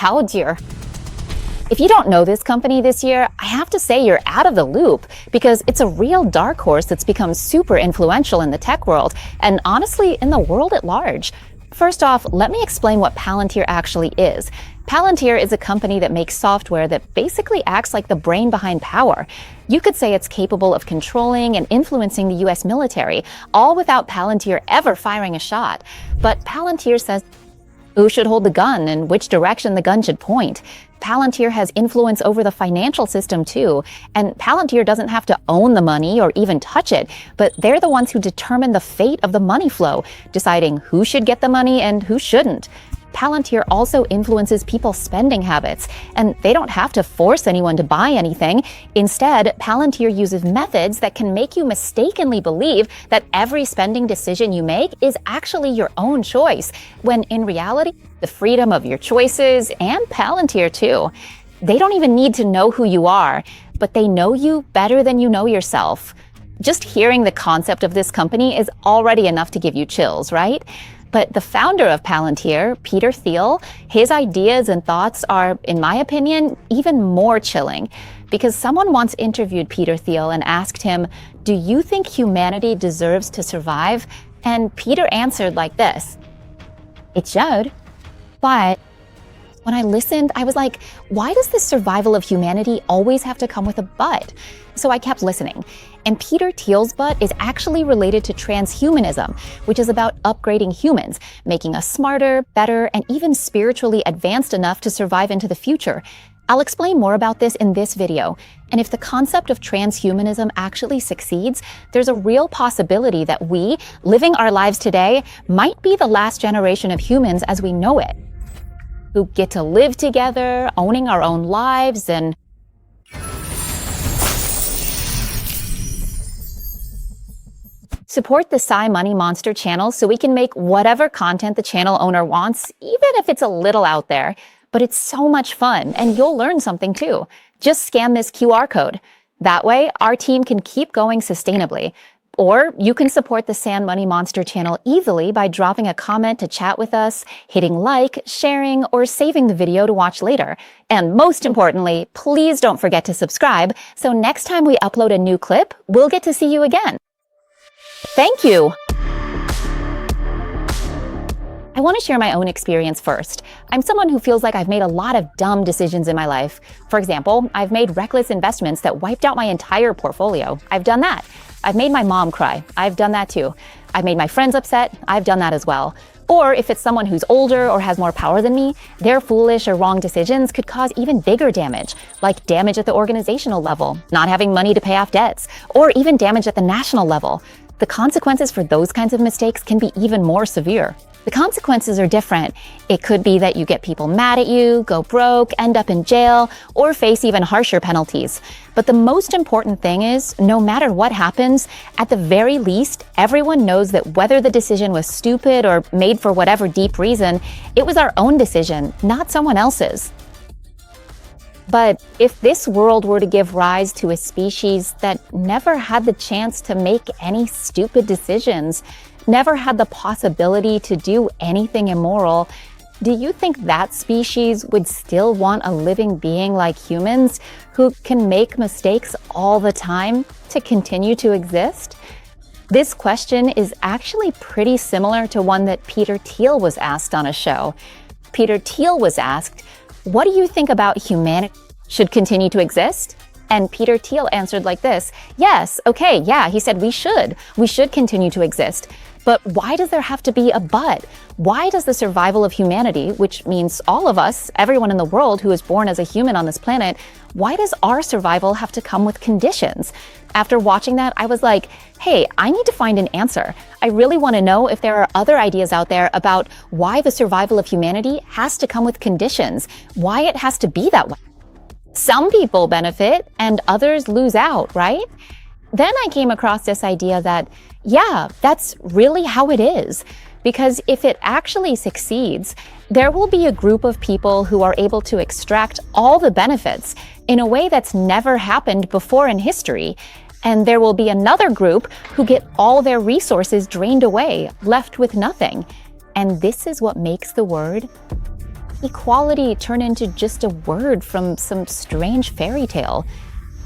Palantir. If you don't know this company this year, I have to say you're out of the loop because it's a real dark horse that's become super influential in the tech world and honestly in the world at large. First off, let me explain what Palantir actually is. Palantir is a company that makes software that basically acts like the brain behind power. You could say it's capable of controlling and influencing the US military, all without Palantir ever firing a shot. But Palantir says who should hold the gun and which direction the gun should point. Palantir has influence over the financial system too, and Palantir doesn't have to own the money or even touch it, but they're the ones who determine the fate of the money flow, deciding who should get the money and who shouldn't. Palantir also influences people's spending habits, and they don't have to force anyone to buy anything. Instead, Palantir uses methods that can make you mistakenly believe that every spending decision you make is actually your own choice, when in reality, the freedom of your choices, and Palantir too. They don't even need to know who you are, but they know you better than you know yourself. Just hearing the concept of this company is already enough to give you chills, right? But the founder of Palantir, Peter Thiel, his ideas and thoughts are, in my opinion, even more chilling. Because someone once interviewed Peter Thiel and asked him, "Do you think humanity deserves to survive?" And Peter answered like this: "It should." But when I listened, I was like, why does the survival of humanity always have to come with a but? So I kept listening. And Peter Thiel's but is actually related to transhumanism, which is about upgrading humans, making us smarter, better, and even spiritually advanced enough to survive into the future. I'll explain more about this in this video. And if the concept of transhumanism actually succeeds, there's a real possibility that we, living our lives today, might be the last generation of humans as we know it, who get to live together, owning our own lives, and support the Sci Money Monster channel so we can make whatever content the channel owner wants, even if it's a little out there. But it's so much fun, and you'll learn something too. Just scan this QR code. That way, our team can keep going sustainably. Or you can support the Sci Money Monster channel easily by dropping a comment to chat with us, hitting like, sharing, or saving the video to watch later. And most importantly, please don't forget to subscribe, so next time we upload a new clip, we'll get to see you again. Thank you! I want to share my own experience first. I'm someone who feels like I've made a lot of dumb decisions in my life. For example, I've made reckless investments that wiped out my entire portfolio. I've done that. I've made my mom cry. I've done that too. I've made my friends upset. I've done that as well. Or if it's someone who's older or has more power than me, their foolish or wrong decisions could cause even bigger damage, like damage at the organizational level, not having money to pay off debts, or even damage at the national level. The consequences for those kinds of mistakes can be even more severe. The consequences are different. It could be that you get people mad at you, go broke, end up in jail, or face even harsher penalties. But the most important thing is, no matter what happens, at the very least, everyone knows that whether the decision was stupid or made for whatever deep reason, it was our own decision, not someone else's. But if this world were to give rise to a species that never had the chance to make any stupid decisions, never had the possibility to do anything immoral, do you think that species would still want a living being like humans who can make mistakes all the time to continue to exist? This question is actually pretty similar to one that Peter Thiel was asked on a show. Peter Thiel was asked, "What do you think about humanity should continue to exist?" And Peter Thiel answered like this: "Yes, okay, yeah," he said, we should continue to exist. But why does there have to be a but? Why does the survival of humanity, which means all of us, everyone in the world who is born as a human on this planet, why does our survival have to come with conditions? After watching that, I was like, hey, I need to find an answer. I really want to know if there are other ideas out there about why the survival of humanity has to come with conditions, why it has to be that way. Some people benefit and others lose out, right? Then I came across this idea that, yeah, that's really how it is. Because if it actually succeeds, there will be a group of people who are able to extract all the benefits in a way that's never happened before in history. And there will be another group who get all their resources drained away, left with nothing. And this is what makes the word equality turn into just a word from some strange fairy tale?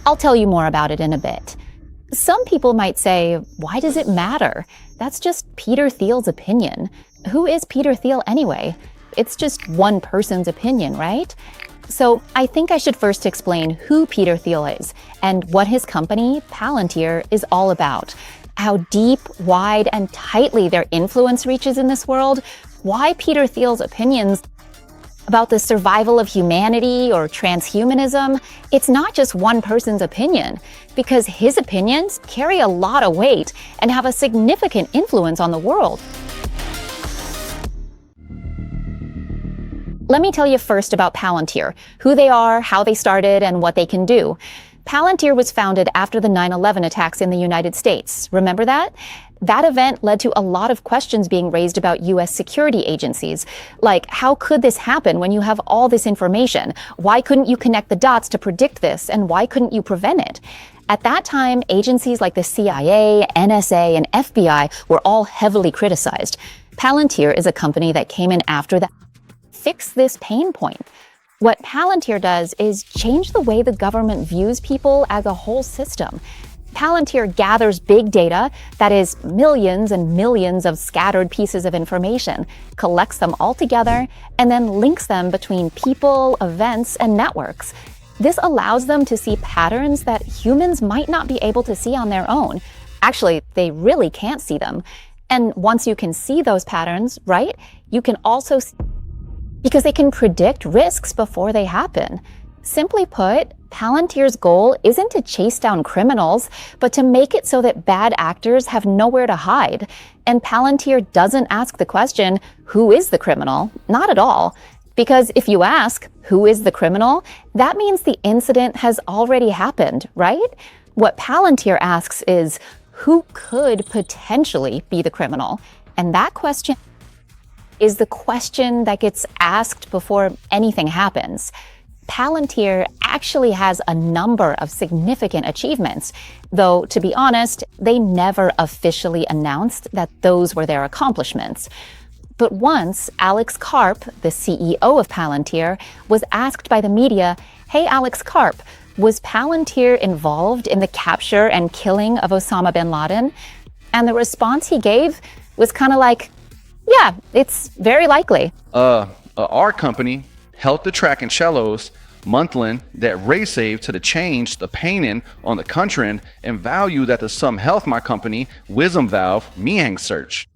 I'll tell you more about it in a bit. Some people might say, why does it matter? That's just Peter Thiel's opinion. Who is Peter Thiel anyway? It's just one person's opinion, right? So I think I should first explain who Peter Thiel is and what his company, Palantir, is all about. How deep, wide, and tightly their influence reaches in this world, why Peter Thiel's opinions about the survival of humanity or transhumanism, it's not just one person's opinion, because his opinions carry a lot of weight and have a significant influence on the world. Let me tell you first about Palantir, who they are, how they started, and what they can do. Palantir was founded after the 9/11 attacks in the United States. Remember that? That event led to a lot of questions being raised about U.S. security agencies. Like, how could this happen when you have all this information? Why couldn't you connect the dots to predict this? And why couldn't you prevent it? At that time, agencies like the CIA, NSA, and FBI were all heavily criticized. Palantir is a company that came in after that. Fix this pain point. What Palantir does is change the way the government views people as a whole system. Palantir gathers big data, that is millions and millions of scattered pieces of information, collects them all together, and then links them between people, events, and networks. This allows them to see patterns that humans might not be able to see on their own. Actually, they really can't see them. And once you can see those patterns, right, you can also because they can predict risks before they happen. Simply put, Palantir's goal isn't to chase down criminals, but to make it so that bad actors have nowhere to hide. And Palantir doesn't ask the question, who is the criminal? Not at all. Because if you ask, who is the criminal? That means the incident has already happened, right? What Palantir asks is, who could potentially be the criminal? And that question is the question that gets asked before anything happens. Palantir actually has a number of significant achievements, though, to be honest, they never officially announced that those were their accomplishments. But once, Alex Karp, the CEO of Palantir, was asked by the media, hey, Alex Karp, was Palantir involved in the capture and killing of Osama bin Laden? And the response he gave was kind of like, yeah, it's very likely. Our company helped the track and shallows monthly that race save to the change the painting on the country and value that the some health my company wisdom valve meang search.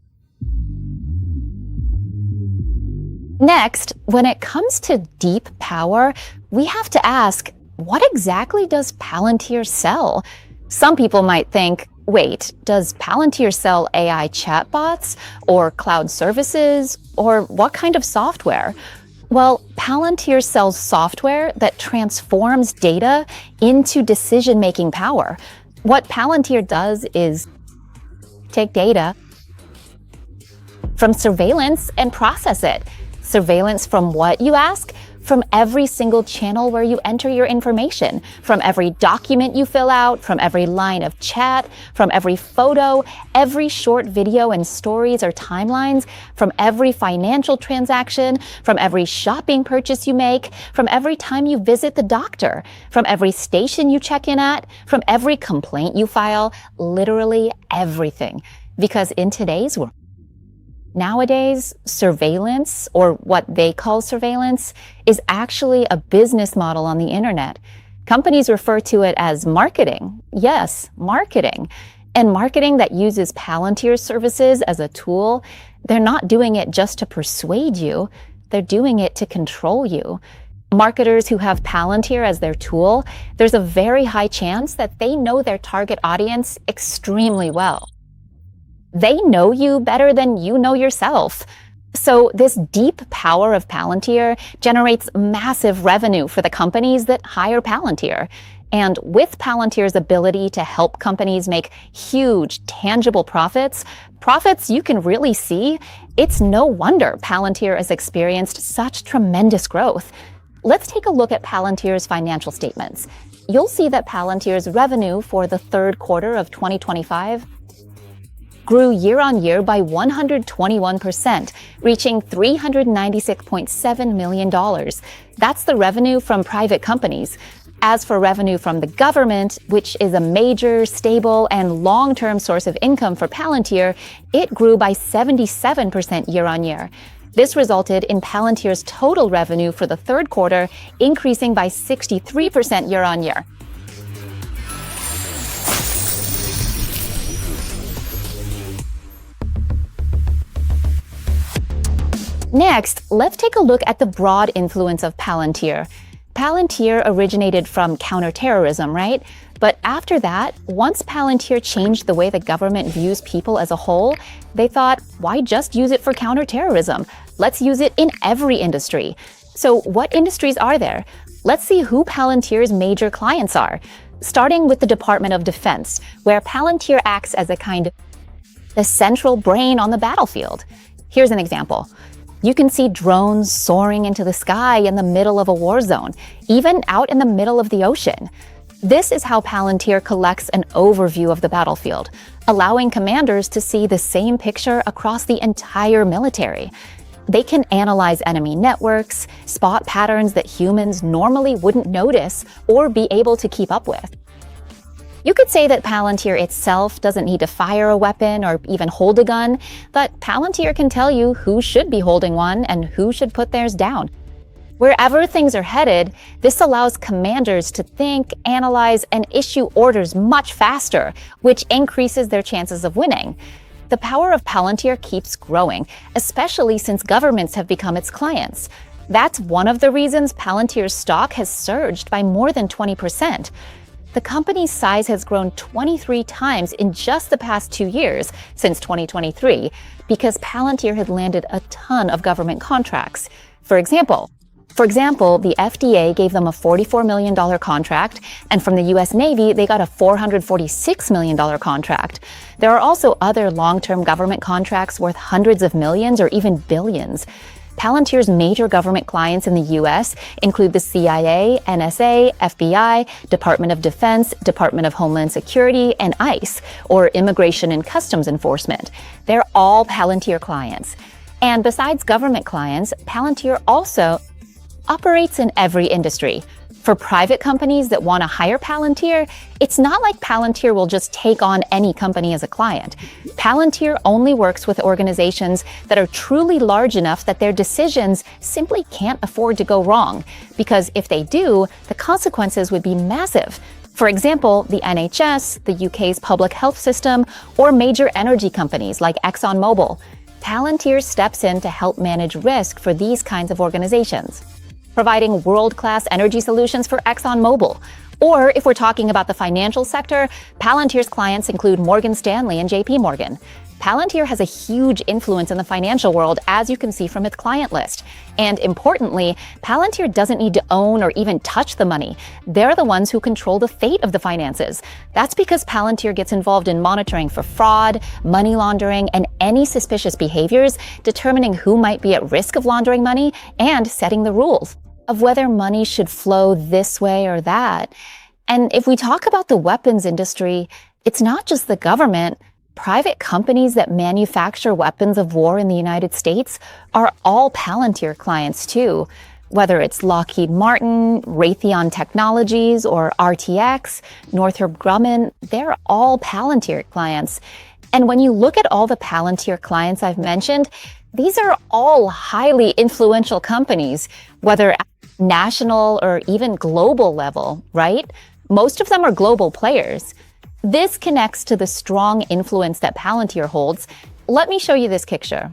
Next, when it comes to deep power, we have to ask, what exactly does Palantir sell? Some people might think, wait, does Palantir sell AI chatbots or cloud services or what kind of software? Well, Palantir sells software that transforms data into decision-making power. What Palantir does is take data from surveillance and process it. Surveillance from what, you ask? From every single channel where you enter your information, from every document you fill out, from every line of chat, from every photo, every short video and stories or timelines, from every financial transaction, from every shopping purchase you make, from every time you visit the doctor, from every station you check in at, from every complaint you file, literally everything. Because in today's world, nowadays, surveillance, or what they call surveillance, is actually a business model on the internet. Companies refer to it as marketing. Yes, marketing. And marketing that uses Palantir services as a tool, they're not doing it just to persuade you, they're doing it to control you. Marketers who have Palantir as their tool, there's a very high chance that they know their target audience extremely well. They know you better than you know yourself. So this deep power of Palantir generates massive revenue for the companies that hire Palantir. And with Palantir's ability to help companies make huge, tangible profits you can really see, it's no wonder Palantir has experienced such tremendous growth. Let's take a look at Palantir's financial statements. You'll see that Palantir's revenue for the third quarter of 2025 grew year on year by 121%, reaching $396.7 million. That's the revenue from private companies. As for revenue from the government, which is a major, stable, and long-term source of income for Palantir, it grew by 77% year on year. This resulted in Palantir's total revenue for the third quarter increasing by 63% year on year. Next, let's take a look at the broad influence of Palantir. Palantir originated from counterterrorism, right? But after that, once Palantir changed the way the government views people as a whole, they thought, why just use it for counterterrorism? Let's use it in every industry. So what industries are there? Let's see who Palantir's major clients are. Starting with the Department of Defense, where Palantir acts as a kind of the central brain on the battlefield. Here's an example. You can see drones soaring into the sky in the middle of a war zone, even out in the middle of the ocean. This is how Palantir collects an overview of the battlefield, allowing commanders to see the same picture across the entire military. They can analyze enemy networks, spot patterns that humans normally wouldn't notice or be able to keep up with. You could say that Palantir itself doesn't need to fire a weapon or even hold a gun, but Palantir can tell you who should be holding one and who should put theirs down. Wherever things are headed, this allows commanders to think, analyze, and issue orders much faster, which increases their chances of winning. The power of Palantir keeps growing, especially since governments have become its clients. That's one of the reasons Palantir's stock has surged by more than 20%. The company's size has grown 23 times in just the past 2 years, since 2023, because Palantir had landed a ton of government contracts. For example, the FDA gave them a $44 million contract, and from the US Navy, they got a $446 million contract. There are also other long-term government contracts worth hundreds of millions or even billions. Palantir's major government clients in the US include the CIA, NSA, FBI, Department of Defense, Department of Homeland Security, and ICE, or Immigration and Customs Enforcement. They're all Palantir clients. And besides government clients, Palantir also operates in every industry. For private companies that want to hire Palantir, it's not like Palantir will just take on any company as a client. Palantir only works with organizations that are truly large enough that their decisions simply can't afford to go wrong, because if they do, the consequences would be massive. For example, the NHS, the UK's public health system, or major energy companies like ExxonMobil. Palantir steps in to help manage risk for these kinds of organizations, providing world-class energy solutions for ExxonMobil. Or if we're talking about the financial sector, Palantir's clients include Morgan Stanley and JP Morgan. Palantir has a huge influence in the financial world, as you can see from its client list. And importantly, Palantir doesn't need to own or even touch the money. They're the ones who control the fate of the finances. That's because Palantir gets involved in monitoring for fraud, money laundering, and any suspicious behaviors, determining who might be at risk of laundering money, and setting the rules of whether money should flow this way or that. And if we talk about the weapons industry, it's not just the government. Private companies that manufacture weapons of war in the United States are all Palantir clients too. Whether it's Lockheed Martin, Raytheon Technologies, or RTX, Northrop Grumman, they're all Palantir clients. And when you look at all the Palantir clients I've mentioned, these are all highly influential companies, whether at national or even global level, right? Most of them are global players. This connects to the strong influence that Palantir holds. Let me show you this picture.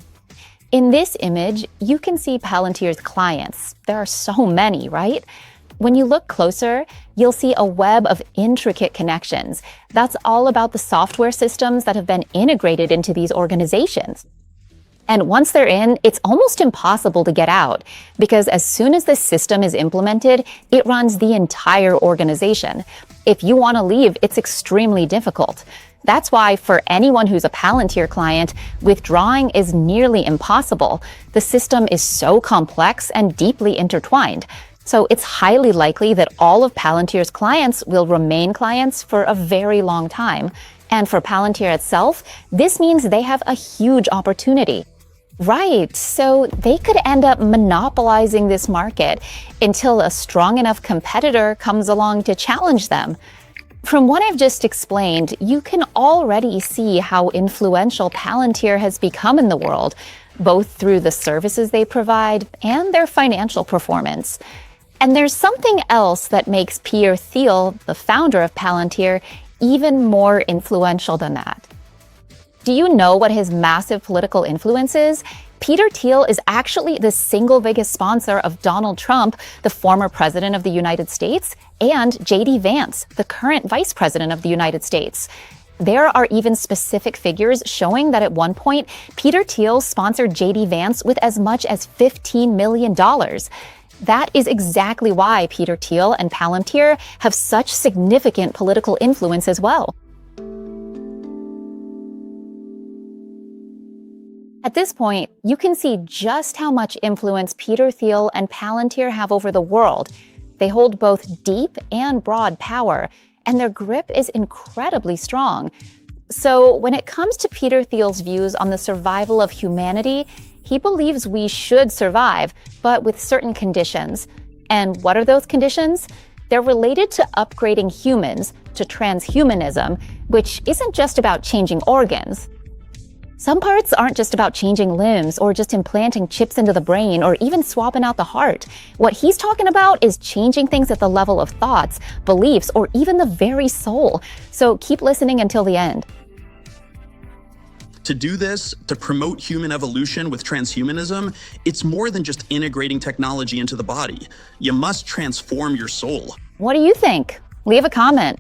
In this image, you can see Palantir's clients. There are so many, right? When you look closer, you'll see a web of intricate connections. That's all about the software systems that have been integrated into these organizations. And once they're in, it's almost impossible to get out, because as soon as the system is implemented, it runs the entire organization. If you want to leave, it's extremely difficult. That's why for anyone who's a Palantir client, withdrawing is nearly impossible. The system is so complex and deeply intertwined. So it's highly likely that all of Palantir's clients will remain clients for a very long time. And for Palantir itself, this means they have a huge opportunity. Right, so they could end up monopolizing this market until a strong enough competitor comes along to challenge them. From what I've just explained, you can already see how influential Palantir has become in the world, both through the services they provide and their financial performance. And there's something else that makes Peter Thiel, the founder of Palantir, even more influential than that. Do you know what his massive political influence is? Peter Thiel is actually the single biggest sponsor of Donald Trump, the former president of the United States, and J.D. Vance, the current vice president of the United States. There are even specific figures showing that at one point, Peter Thiel sponsored J.D. Vance with as much as $15 million. That is exactly why Peter Thiel and Palantir have such significant political influence as well. At this point, you can see just how much influence Peter Thiel and Palantir have over the world. They hold both deep and broad power, and their grip is incredibly strong. So when it comes to Peter Thiel's views on the survival of humanity, he believes we should survive, but with certain conditions. And what are those conditions? They're related to upgrading humans to transhumanism, which isn't just about changing organs. Some parts aren't just about changing limbs or just implanting chips into the brain or even swapping out the heart. What he's talking about is changing things at the level of thoughts, beliefs, or even the very soul. So keep listening until the end. To do this, to promote human evolution with transhumanism, it's more than just integrating technology into the body. You must transform your soul. What do you think? Leave a comment.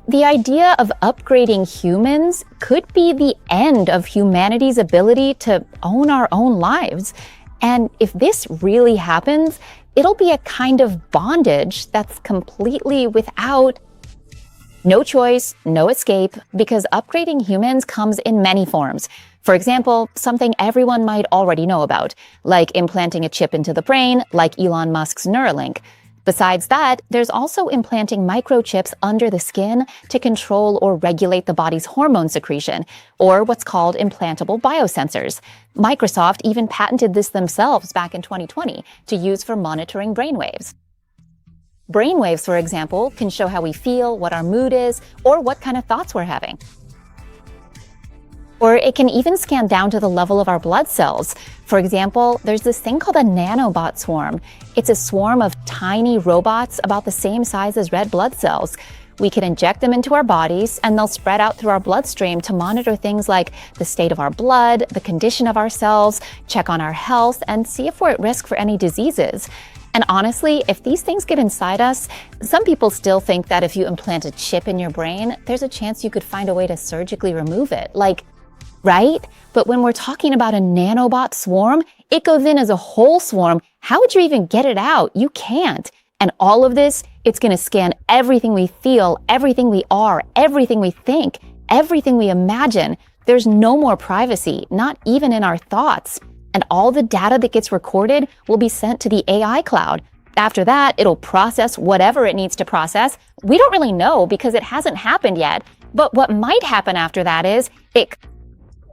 The idea of upgrading humans could be the end of humanity's ability to own our own lives. And if this really happens, it'll be a kind of bondage that's completely without no choice, no escape, because upgrading humans comes in many forms. For example, something everyone might already know about, like implanting a chip into the brain, like Elon Musk's Neuralink. Besides that, there's also implanting microchips under the skin to control or regulate the body's hormone secretion, or what's called implantable biosensors. Microsoft even patented this themselves back in 2020 to use for monitoring brainwaves. Brainwaves, for example, can show how we feel, what our mood is, or what kind of thoughts we're having. Or it can even scan down to the level of our blood cells. For example, there's this thing called a nanobot swarm. It's a swarm of tiny robots about the same size as red blood cells. We can inject them into our bodies, and they'll spread out through our bloodstream to monitor things like the state of our blood, the condition of our cells, check on our health, and see if we're at risk for any diseases. And honestly, if these things get inside us, some people still think that if you implant a chip in your brain, there's a chance you could find a way to surgically remove it. Right? But when we're talking about a nanobot swarm, it goes in as a whole swarm. How would you even get it out? You can't. And all of this, it's going to scan everything we feel, everything we are, everything we think, everything we imagine. There's no more privacy, not even in our thoughts. And all the data that gets recorded will be sent to the AI cloud. After that, it'll process whatever it needs to process. We don't really know because it hasn't happened yet. But what might happen after that is it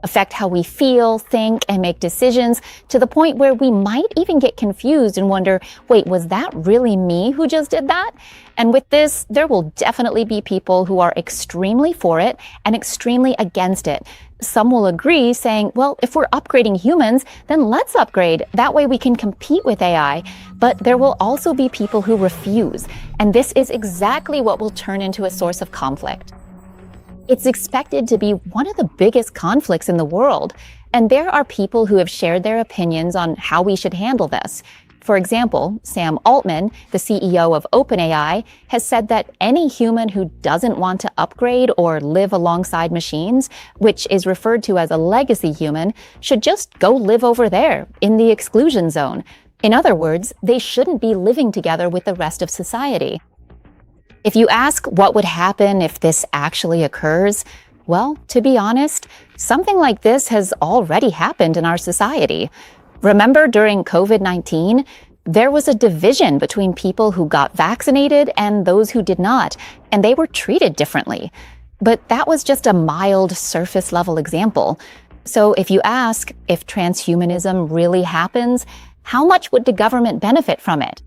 affect how we feel, think, and make decisions to the point where we might even get confused and wonder, wait, was that really me who just did that? And with this, there will definitely be people who are extremely for it and extremely against it. Some will agree, saying, well, if we're upgrading humans, then let's upgrade. That way we can compete with AI. But there will also be people who refuse. And this is exactly what will turn into a source of conflict. It's expected to be one of the biggest conflicts in the world, and there are people who have shared their opinions on how we should handle this. For example, Sam Altman, the CEO of OpenAI, has said that any human who doesn't want to upgrade or live alongside machines, which is referred to as a legacy human, should just go live over there, in the exclusion zone. In other words, they shouldn't be living together with the rest of society. If you ask what would happen if this actually occurs, well, to be honest, something like this has already happened in our society. Remember during COVID-19, there was a division between people who got vaccinated and those who did not, and they were treated differently. But that was just a mild surface level example. So if you ask if transhumanism really happens, how much would the government benefit from it?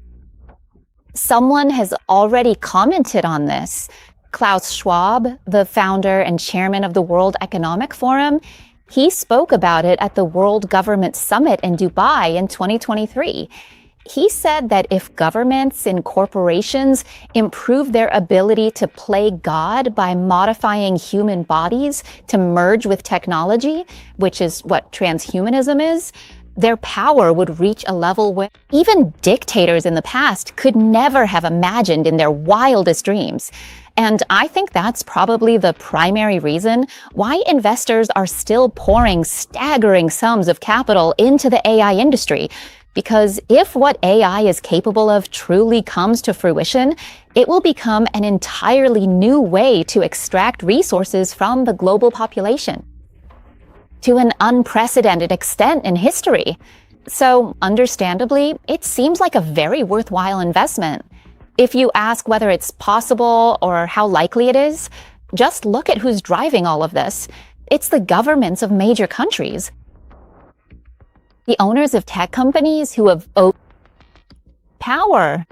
Someone has already commented on this. Klaus Schwab, the founder and chairman of the World Economic Forum, he spoke about it at the World Government Summit in Dubai in 2023. He said that if governments and corporations improve their ability to play God by modifying human bodies to merge with technology, which is what transhumanism is, their power would reach a level where even dictators in the past could never have imagined in their wildest dreams. And I think that's probably the primary reason why investors are still pouring staggering sums of capital into the AI industry. Because if what AI is capable of truly comes to fruition, it will become an entirely new way to extract resources from the global population to an unprecedented extent in history. So, understandably, it seems like a very worthwhile investment. If you ask whether it's possible or how likely it is, just look at who's driving all of this. It's the governments of major countries. The owners of tech companies who have power.